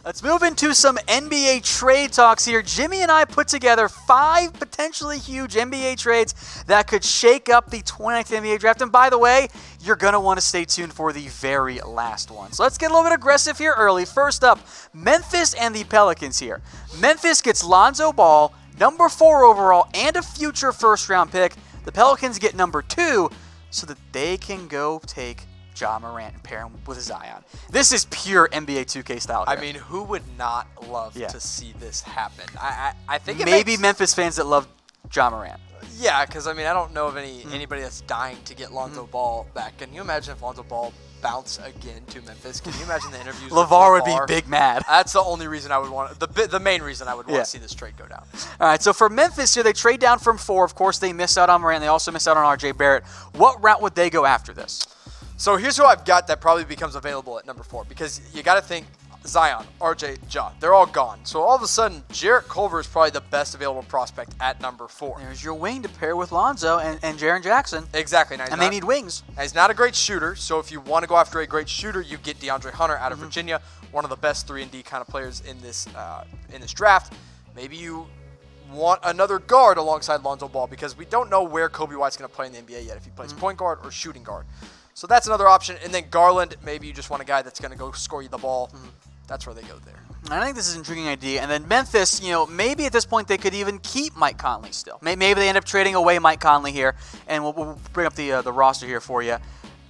Let's move into some NBA trade talks here. Jimmy and I put together 5 potentially huge NBA trades that could shake up the 2019 NBA draft. And by the way, you're going to want to stay tuned for the very last one. So let's get a little bit aggressive here early. First up, Memphis and the Pelicans here. Memphis gets Lonzo Ball, number 4 overall, and a future first-round pick. The Pelicans get number 2 so that they can go take Ja Morant and pair him with Zion. This is pure NBA 2K style here. I mean, who would not love to see this happen? I think maybe Memphis fans that love Ja Morant. Yeah, because I mean, I don't know of anybody that's dying to get Lonzo Ball back. Can you imagine if Lonzo Ball bounced again to Memphis? Can you imagine the interviews? LeVar would be big mad. That's the only reason I would want the main reason I would want to see this trade go down. All right, so for Memphis here, they trade down from 4. Of course, they miss out on Morant. They also miss out on RJ Barrett. What route would they go after this? So here's who I've got that probably becomes available at number 4, because you got to think Zion, RJ, Ja, they're all gone. So all of a sudden, Jarrett Culver is probably the best available prospect at number 4. There's your wing to pair with Lonzo and Jaren Jackson. Exactly. Now, they need wings. He's not a great shooter, so if you want to go after a great shooter, you get DeAndre Hunter out of Virginia, one of the best 3-and-D kind of players in this draft. Maybe you want another guard alongside Lonzo Ball, because we don't know where Kobe White's going to play in the NBA yet, if he plays point guard or shooting guard. So that's another option. And then Garland, maybe you just want a guy that's going to go score you the ball. That's where they go there. I think this is an intriguing idea. And then Memphis, maybe at this point they could even keep Mike Conley still. Maybe they end up trading away Mike Conley here, and we'll bring up the roster here for you.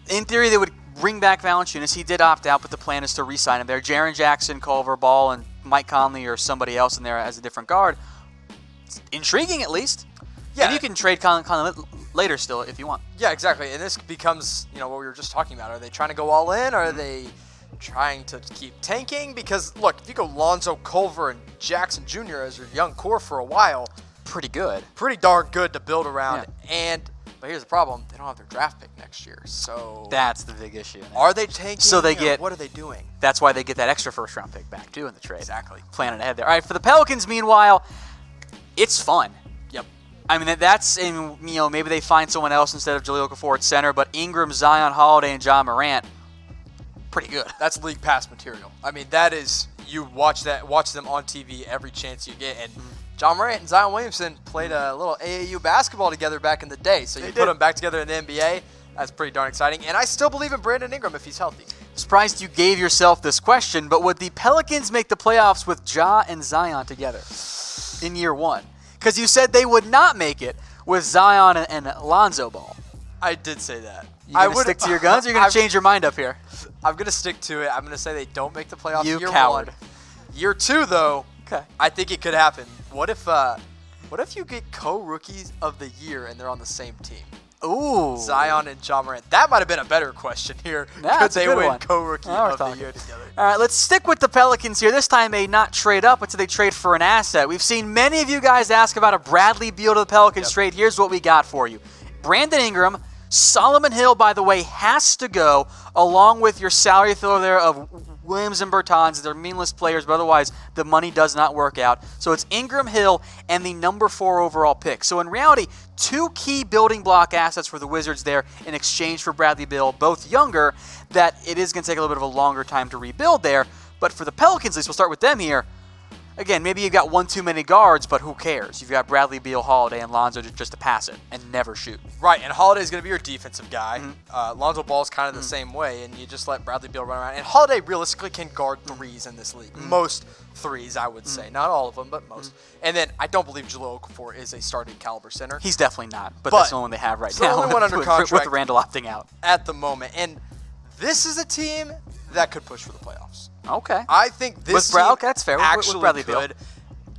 In theory, they would bring back Valanciunas. He did opt out, but the plan is to re-sign him there. Jaren Jackson, Culver, Ball, and Mike Conley or somebody else in there as a different guard. It's intriguing, at least. Yeah, and you can trade Conley later still if you want. Yeah, exactly. And this becomes, what we were just talking about. Are they trying to go all in? Or are they trying to keep tanking? Because, look, if you go Lonzo, Culver, and Jackson Jr. as your young core for a while, pretty good. Pretty darn good to build around. Yeah. But here's the problem. They don't have their draft pick next year. So that's the big issue. Are they tanking? So they get, what are they doing? That's why they get that extra first-round pick back, too, in the trade. Exactly. Planning ahead there. All right, for the Pelicans, meanwhile, it's fun. Yep. I mean, maybe they find someone else instead of Jahlil Okafor at center, but Ingram, Zion, Holiday, and Ja Morant, pretty good. That's league pass material. I mean, that is, you watch them on TV every chance you get. And Ja Morant and Zion Williamson played a little AAU basketball together back in the day. So you put them back together in the NBA. That's pretty darn exciting. And I still believe in Brandon Ingram if he's healthy. Surprised you gave yourself this question, but would the Pelicans make the playoffs with Ja and Zion together in year 1? Because you said they would not make it with Zion and Lonzo Ball. I did say that. You going to stick to your guns, or you're going to change your mind up here? I'm going to stick to it. I'm going to say they don't make the playoffs you year coward. 1. Year 2, though, I think it could happen. What if you get co-rookies of the year and they're on the same team? Ooh. Zion and Ja Morant. That might have been a better question here. Yeah, could they win one. co-rookie of the year together? All right, let's stick with the Pelicans here. This time they not trade up, but they trade for an asset. We've seen many of you guys ask about a Bradley Beal to the Pelicans trade. Here's what we got for you. Brandon Ingram, Solomon Hill, by the way, has to go, along with your salary filler there of Williams and Bertans. They're meaningless players, but otherwise the money does not work out. So it's Ingram, Hill, and the number 4 overall pick. So in reality, 2 key building block assets for the Wizards there in exchange for Bradley Beal, both younger, that it is going to take a little bit of a longer time to rebuild there. But for the Pelicans, at least we'll start with them here. Again, maybe you've got one too many guards, but who cares? You've got Bradley Beal, Holiday, and Lonzo just to pass it and never shoot. Right, and Holiday's going to be your defensive guy. Lonzo Ball's kind of the same way, and you just let Bradley Beal run around. And Holiday realistically can guard threes in this league. Most threes, I would say. Not all of them, but most. And then I don't believe Jahlil Okafor is a starting caliber center. He's definitely not, but that's the only one they have right now. The only one under contract with Randall opting out. At the moment. And this is a team that could push for the playoffs. Okay. I think this team that's fair. actually Bradley could. Beal.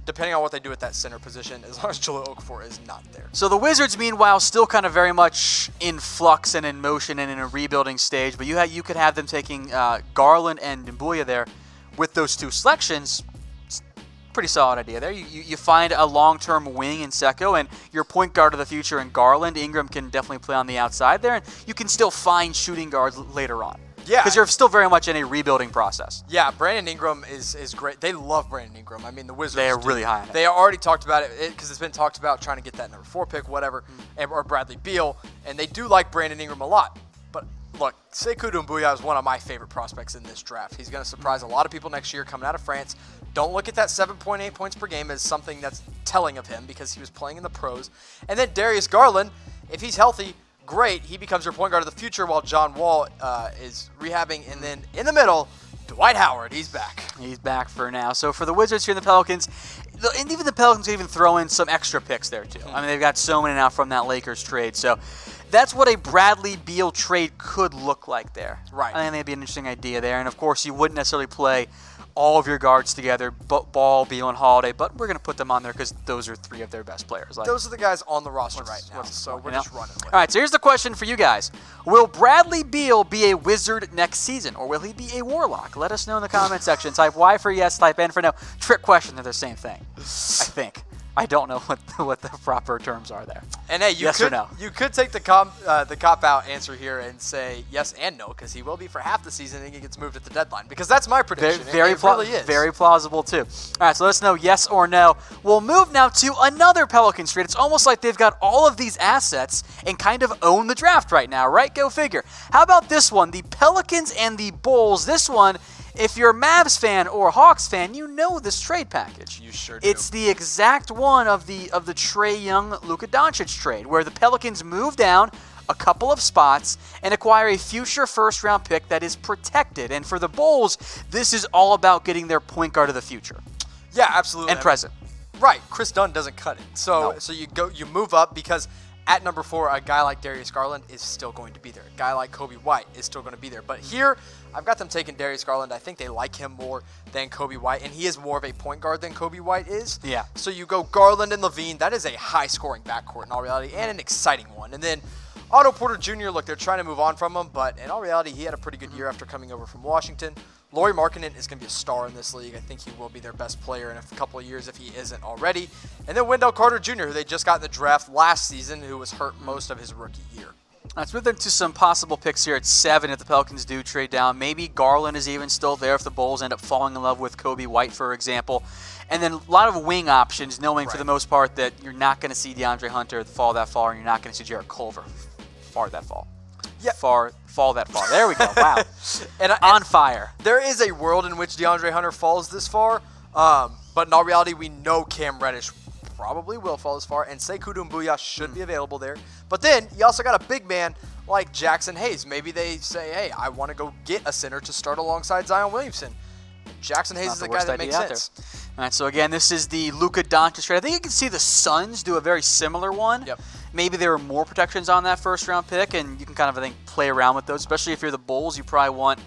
Depending on what they do at that center position, as long as Jahlil Okafor is not there. So the Wizards, meanwhile, still kind of very much in flux and in motion and in a rebuilding stage. But you could have them taking Garland and Mbuya there with those 2 selections. It's a pretty solid idea there. You find a long-term wing in Secco, and your point guard of the future in Garland. Ingram can definitely play on the outside there, and you can still find shooting guards later on. Yeah. Because you're still very much in a rebuilding process. Yeah, Brandon Ingram is great. They love Brandon Ingram. I mean, the Wizards They are really high on it. They already talked about it because it's been talked about trying to get that number 4 pick, whatever, or Bradley Beal, and they do like Brandon Ingram a lot. But look, Sekou Doumbouya is one of my favorite prospects in this draft. He's going to surprise a lot of people next year coming out of France. Don't look at that 7.8 points per game as something that's telling of him because he was playing in the pros. And then Darius Garland, if he's healthy, great. He becomes your point guard of the future while John Wall is rehabbing. And then in the middle, Dwight Howard, he's back. He's back for now. So for the Wizards here in the Pelicans, and even the Pelicans even throw in some extra picks there too. I mean, they've got so many now from that Lakers trade. So that's what a Bradley Beal trade could look like there. Right. I think that'd be an interesting idea there. And of course, you wouldn't necessarily play all of your guards together, Ball, Beal, and Holiday, but we're going to put them on there because those are three of their best players. Those are the guys on the roster right now, so we're just running with it. All right, so here's the question for you guys. Will Bradley Beal be a Wizard next season, or will he be a Warlock? Let us know in the comment section. Type Y for yes, type N for no. Trick question, they're the same thing, I think. I don't know what the proper terms are there. And hey, yes or no? You could take the cop-out answer here and say yes and no, because he will be for half the season and he gets moved at the deadline. Because that's my prediction. It really is. Very plausible, too. All right, so let us know yes or no. We'll move now to another Pelicans trade. It's almost like they've got all of these assets and kind of own the draft right now, right? Go figure. How about this one? The Pelicans and the Bulls. This one, if you're a Mavs fan or a Hawks fan, you know this trade package. You sure do. It's the exact one of the Trae Young, Luka Doncic trade, where the Pelicans move down a couple of spots and acquire a future first-round pick that is protected. And for the Bulls, this is all about getting their point guard of the future. Yeah, absolutely. And present. Right. Chris Dunn doesn't cut it. So you move up because at number 4, a guy like Darius Garland is still going to be there. A guy like Kobe White is still going to be there. But here, I've got them taking Darius Garland. I think they like him more than Kobe White, and he is more of a point guard than Kobe White is. Yeah. So you go Garland and Levine. That is a high-scoring backcourt in all reality, and an exciting one. And then Otto Porter Jr., look, they're trying to move on from him, but in all reality, he had a pretty good year after coming over from Washington. Lauri Markkanen is going to be a star in this league. I think he will be their best player in a couple of years if he isn't already. And then Wendell Carter Jr., who they just got in the draft last season, who was hurt most of his rookie year. Let's move into some possible picks here at 7 if the Pelicans do trade down. Maybe Garland is even still there if the Bulls end up falling in love with Kobe White, for example. And then a lot of wing options, knowing for the most part that you're not going to see DeAndre Hunter fall that far, and you're not going to see Jarrett Culver fall that far. Yeah. Fall that far. There we go. Wow. and on fire. There is a world in which DeAndre Hunter falls this far, but in all reality, we know Cam Reddish probably will fall this far, and Sekou Doumbouya should be available there. But then you also got a big man like Jackson Hayes. Maybe they say, hey, I want to go get a center to start alongside Zion Williamson. Jackson Hayes is the guy that makes sense. All right, so again, this is the Luka Doncic trade. I think you can see the Suns do a very similar one. Yep. Maybe there are more protections on that first-round pick, and you can kind of, I think, play around with those. Especially if you're the Bulls, you probably want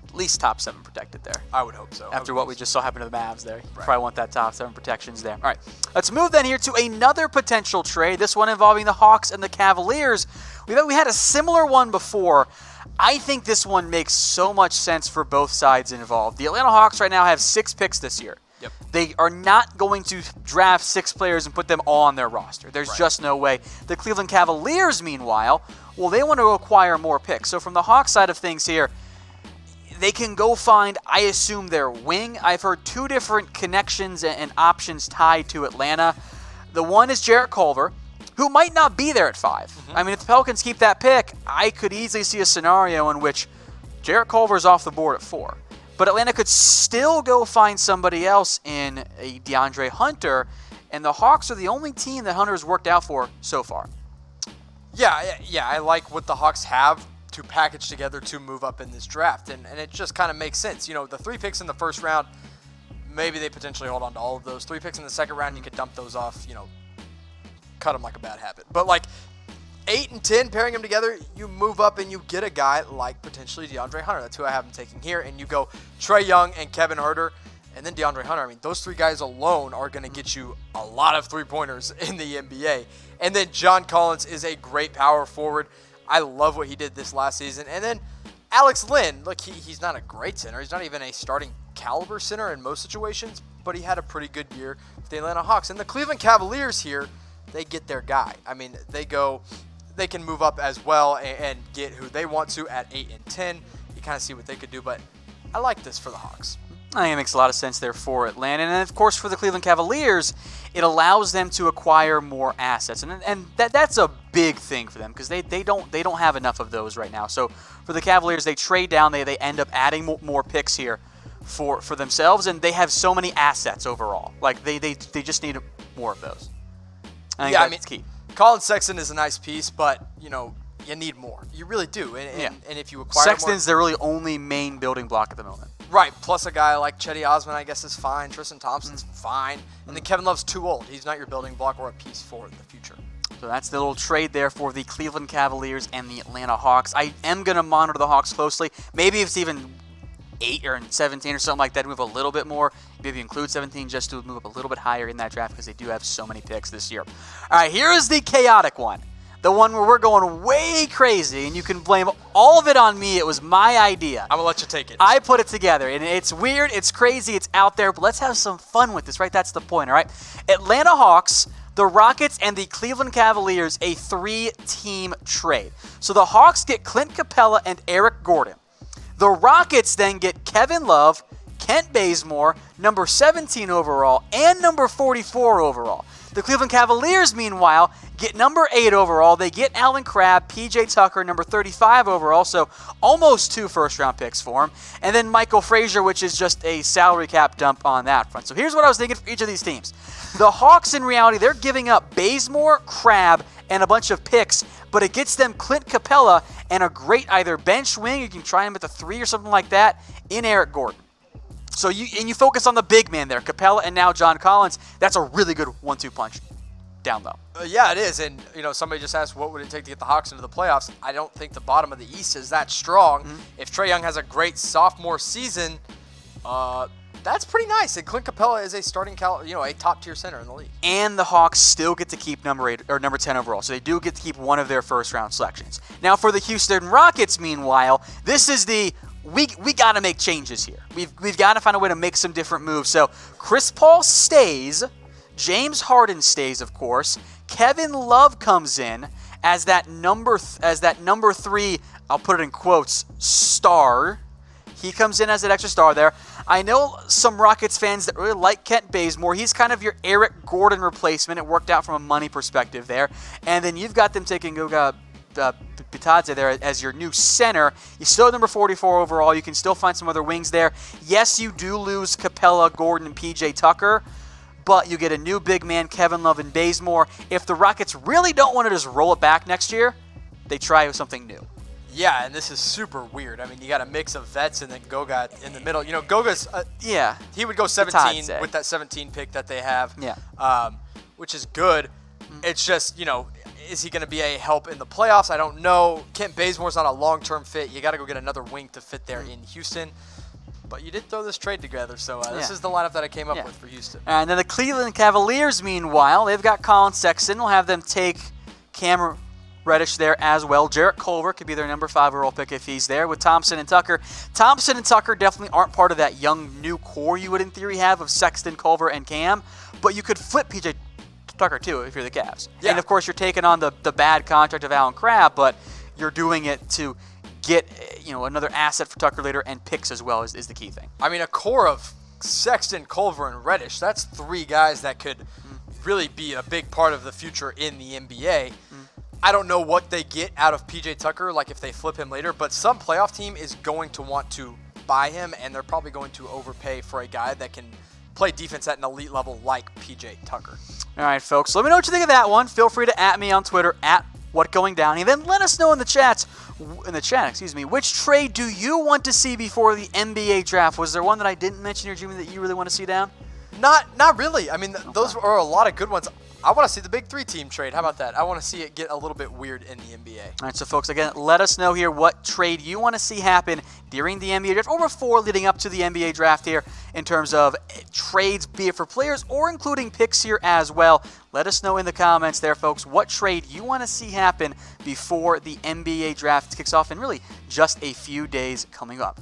at least top 7 protected there. I would hope so. After what we just saw happen to the Mavs there. You probably want that top 7 protections there. All right, let's move then here to another potential trade, this one involving the Hawks and the Cavaliers. We had a similar one before. I think this one makes so much sense for both sides involved. The Atlanta Hawks right now have 6 picks this year. Yep. They are not going to draft 6 players and put them all on their roster. There's just no way. The Cleveland Cavaliers, meanwhile, well, they want to acquire more picks. So from the Hawks side of things here, they can go find, I assume, their wing. I've heard 2 different connections and options tied to Atlanta. The one is Jarrett Culver, who might not be there at 5. I mean, if the Pelicans keep that pick, I could easily see a scenario in which Jarrett Culver is off the board at 4. But Atlanta could still go find somebody else in a DeAndre Hunter, and the Hawks are the only team that Hunter's worked out for so far. Yeah, I like what the Hawks have to package together to move up in this draft, and it just kind of makes sense. You know, the 3 picks in the first round, maybe they potentially hold on to all of those. 3 picks in the second round, you could dump those off, cut them like a bad habit. But like 8 and 10, pairing them together, you move up and you get a guy like potentially DeAndre Hunter. That's who I have him taking here. And you go Trae Young and Kevin Huerter and then DeAndre Hunter. I mean, those 3 guys alone are going to get you a lot of 3-pointers in the NBA. And then John Collins is a great power forward. I love what he did this last season. And then Alex Len, look, he's not a great center. He's not even a starting caliber center in most situations, but he had a pretty good year with the Atlanta Hawks. And the Cleveland Cavaliers here, they get their guy. I mean, they can move up as well and get who they want to at 8 and 10. You kind of see what they could do, but I like this for the Hawks. I think it makes a lot of sense there for Atlanta. And then, of course, for the Cleveland Cavaliers, it allows them to acquire more assets. And that's a big thing for them because they don't have enough of those right now. So for the Cavaliers, they trade down. They end up adding more picks here for themselves. And they have so many assets overall. Like, they just need more of those. I think that's key. Colin Sexton is a nice piece, but, you need more. You really do. And if you acquire Sexton's their really only main building block at the moment. Right, plus a guy like Chetty Osman, I guess, is fine. Tristan Thompson's fine. And then Kevin Love's too old. He's not your building block or a piece for the future. So that's the little trade there for the Cleveland Cavaliers and the Atlanta Hawks. I am going to monitor the Hawks closely. Maybe it's even 8 or 17 or something like that, move a little bit more. Maybe include 17 just to move up a little bit higher in that draft because they do have so many picks this year. All right, here is the chaotic one. The one where we're going way crazy, and you can blame all of it on me. It was my idea. I'm going to let you take it. I put it together, and it's weird, it's crazy, it's out there, but let's have some fun with this, right? That's the point, all right? Atlanta Hawks, the Rockets, and the Cleveland Cavaliers, a 3-team trade. So the Hawks get Clint Capela and Eric Gordon. The Rockets then get Kevin Love, Kent Bazemore, number 17 overall, and number 44 overall. The Cleveland Cavaliers, meanwhile, get number 8 overall. They get Allen Crabbe, P.J. Tucker, number 35 overall, so almost 2 first-round picks for him. And then Michael Frazier, which is just a salary cap dump on that front. So here's what I was thinking for each of these teams. The Hawks, in reality, they're giving up Bazemore, Crabbe, and a bunch of picks, but it gets them Clint Capela and a great either bench wing, you can try him at the 3 or something like that, in Eric Gordon. So you focus on the big man there, Capela and now John Collins. That's a really good 1-2 punch down low. Yeah, it is. And, somebody just asked what would it take to get the Hawks into the playoffs. I don't think the bottom of the East is that strong. If Trae Young has a great sophomore season, that's pretty nice. And Clint Capela is a starting, a top-tier center in the league. And the Hawks still get to keep number 8 or number 10 overall. So they do get to keep one of their first-round selections. Now for the Houston Rockets, meanwhile, this is the we got to make changes here. We've got to find a way to make some different moves. So Chris Paul stays, James Harden stays, of course. Kevin Love comes in as that number 3. I'll put it in quotes, star. He comes in as an extra star there. I know some Rockets fans that really like Kent Bazemore. He's kind of your Eric Gordon replacement. It worked out from a money perspective there. And then you've got them taking Goga Bitadze there as your new center. You still have number 44 overall. You can still find some other wings there. Yes, you do lose Capela, Gordon, and P.J. Tucker, but you get a new big man, Kevin Love and Bazemore. If the Rockets really don't want to just roll it back next year, they try with something new. Yeah, and this is super weird. I mean, you got a mix of vets and then Goga in the middle. Goga's he would go 17 with that 17 pick that they have. Yeah. Which is good. It's just, is he going to be a help in the playoffs? I don't know. Kent Bazemore's not a long-term fit. You got to go get another wing to fit there in Houston. But you did throw this trade together, so this is the lineup that I came up with for Houston. And then the Cleveland Cavaliers, meanwhile, they've got Colin Sexton. We'll have them take Cam Reddish there as well. Jarrett Culver could be their number 5 overall pick if he's there with Thompson and Tucker. Thompson and Tucker definitely aren't part of that young new core you would in theory have of Sexton, Culver, and Cam, but you could flip P.J. Tucker too if you're the Cavs. Yeah. And of course you're taking on the bad contract of Allen Crabbe, but you're doing it to get another asset for Tucker later and picks as well is the key thing. I mean, a core of Sexton, Culver, and Reddish, that's 3 guys that could really be a big part of the future in the NBA. I don't know what they get out of P.J. Tucker, like if they flip him later, but some playoff team is going to want to buy him, and they're probably going to overpay for a guy that can play defense at an elite level like P.J. Tucker. All right, folks, let me know what you think of that one. Feel free to @ me on Twitter, @whatgoingdown. And then let us know in the chat, which trade do you want to see before the NBA draft? Was there one that I didn't mention here, Jimmy, that you really want to see down? Not really. I mean, those are a lot of good ones. I want to see the big 3-team trade. How about that? I want to see it get a little bit weird in the NBA. All right, so folks, again, let us know here what trade you want to see happen during the NBA draft or before leading up to the NBA draft here in terms of trades, be it for players or including picks here as well. Let us know in the comments there, folks, what trade you want to see happen before the NBA draft kicks off in really just a few days coming up.